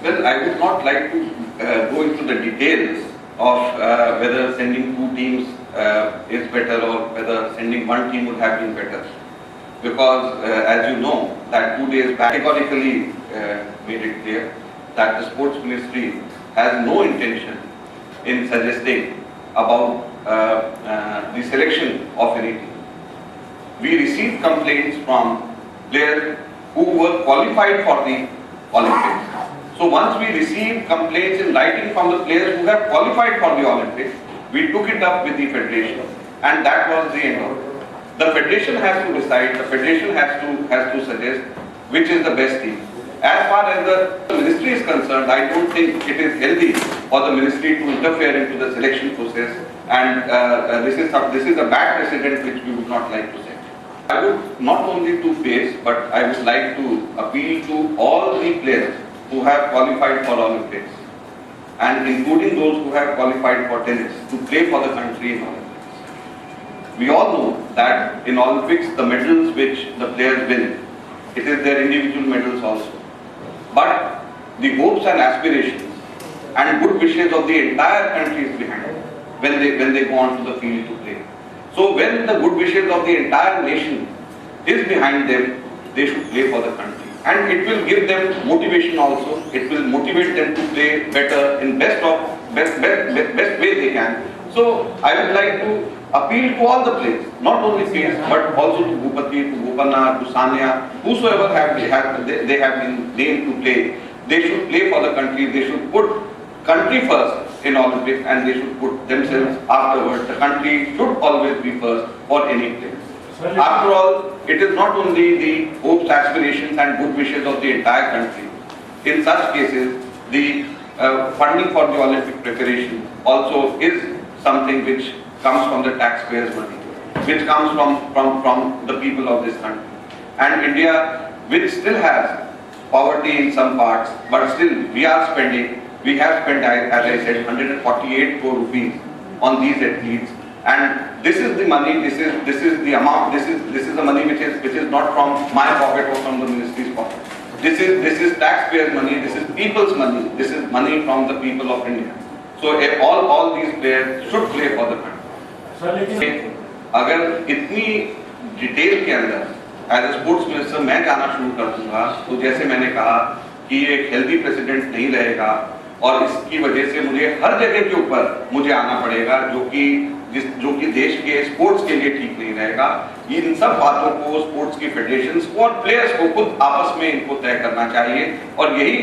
Well, I would not like to go into the details of whether sending two teams is better or whether sending one team would have been better. Because as you know, that 2 days back categorically made it clear that the Sports Ministry has no intention in suggesting about the selection of any team. We received complaints from players who were qualified for the Olympics. So once we received complaints in writing from the players who have qualified for the Olympics, we took it up with the federation, and that was the end of it. The federation has to decide, the federation has to suggest which is the best team. As far as the ministry is concerned, I don't think it is healthy for the ministry to interfere into the selection process, and this is a bad precedent which we would not like to set. I would not only to face, but I would like to appeal to all the players who have qualified for Olympics, and including those who have qualified for tennis, to play for the country in Olympics. We all know that in Olympics, the medals which the players win, it is their individual medals also. But the hopes and aspirations and good wishes of the entire country is behind it when they go on to the field to play. So when the good wishes of the entire nation is behind them, they should play for the country. And it will give them motivation also. It will motivate them to play better in best way they can. So I would like to appeal to all the players, not only players, but also to Bhupati, to Bhupanar, to Sania, whosoever they have been named to play. They should play for the country. They should put country first in Olympics, and they should put themselves afterwards. The country should always be first for any player. After all, it is not only the hopes, aspirations and good wishes of the entire country. In such cases, the funding for the Olympic preparation also is something which comes from the taxpayers' money, which comes from the people of this country. And India, which still has poverty in some parts, but still we have spent, as I said, 148 crore rupees on these athletes. And this is the money, this is the amount, this is the money which is not from my pocket or from the ministry's pocket. This is taxpayers' money, this is people's money, this is money from the people of India. So all these players should play for the country. अगर इतनी detail के अंदर as a sports minister मैं जाना शुरू कर दूंगा, तो जैसे मैंने कहा कि ये एक हेल्दी प्रेसिडेंट नहीं रहेगा, और इसकी वजह से मुझे हर जगह के ऊपर मुझे आना पड़ेगा, जो कि देश के स्पोर्ट्स के लिए ठीक नहीं रहेगा। इन सब बातों को स्पोर्ट्स की फेडरेशंस को और प्लेयर्स को खुद आपस में इनको तय करना चाहिए, और यही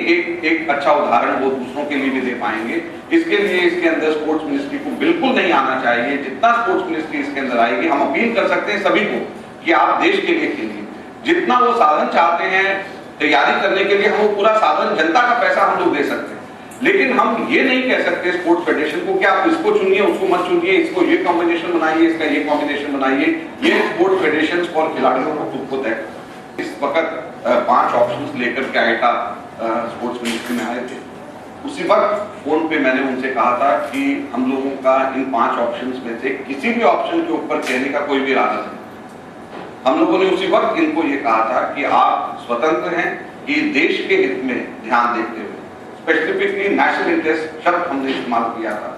एक अच्छा उदाहरण वो दूसरों के लिए भी दे पाएंगे। इसके लिए इसके अंदर स्पोर्ट्स मिनिस्ट्री को बिल्कुल नहीं आना चाहिए। जितना स्पोर्ट्स मिनिस्ट्री इसके अंदर आएगी, हम अपील कर सकते हैं सभी को कि आप देश के लिए खेलिए। जितना वो साधन चाहते हैं तैयारी करने के लिए, हम वो पूरा साधन, जनता का पैसा हम लोग दे सकते हैं, लेकिन हम ये नहीं कह सकते स्पोर्ट्स फेडरेशन को कि आप इसको चुनिए, उसको मत चुनिए, इसको ये कॉम्बिनेशन बनाइए, इसका ये कॉम्बिनेशन बनाइए। ये स्पोर्ट्स फेडरेशन और खिलाड़ियों को खुद को तय करते। इस वक्त 5 ऑप्शंस लेकर के आएगा स्पोर्ट्स मिनिस्ट्री में आए थे। उसी वक्त फोन पे मैंने उनसे कहा था कि हम लोगों का इन 5 ऑप्शंस में से किसी भी ऑप्शन के ऊपर कहने का कोई भी इरादा नहीं। हम लोगों ने उसी वक्त इनको ये कहा था कि आप स्वतंत्र हैं कि देश के हित में ध्यान देते हुए, स्पेसिफिकली नेशनल इंटरेस्ट शब्द हमने इस्तेमाल किया था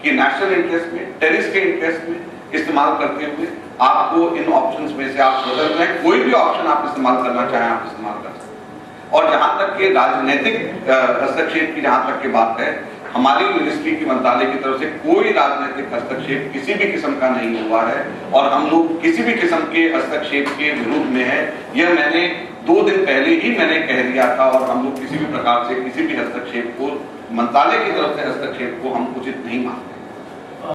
कि नेशनल इंटरेस्ट में, टेनिस के इंटरेस्ट में इस्तेमाल करते हुए आपको इन ऑप्शंस में से आप स्वतंत्र हैं। कोई भी ऑप्शन आप इस्तेमाल करना चाहें आप इस्तेमाल कर सकते हैं। और जहां तक कि राजनीतिक हस्तक्षेप की जहां तक की बात है, हमारी मिनिस्ट्री की मंत्रालय की तरफ से कोई राजनीतिक हस्तक्षेप किसी भी किस्म का नहीं हुआ है, और हम लोग किसी भी किस्म के हस्तक्षेप के विरुद्ध में है। यह मैंने 2 दिन पहले ही मैंने कह दिया था, और हम लोग किसी भी प्रकार से किसी भी हस्तक्षेप को, मंत्रालय की तरफ से हस्तक्षेप को हम उचित नहीं मानते।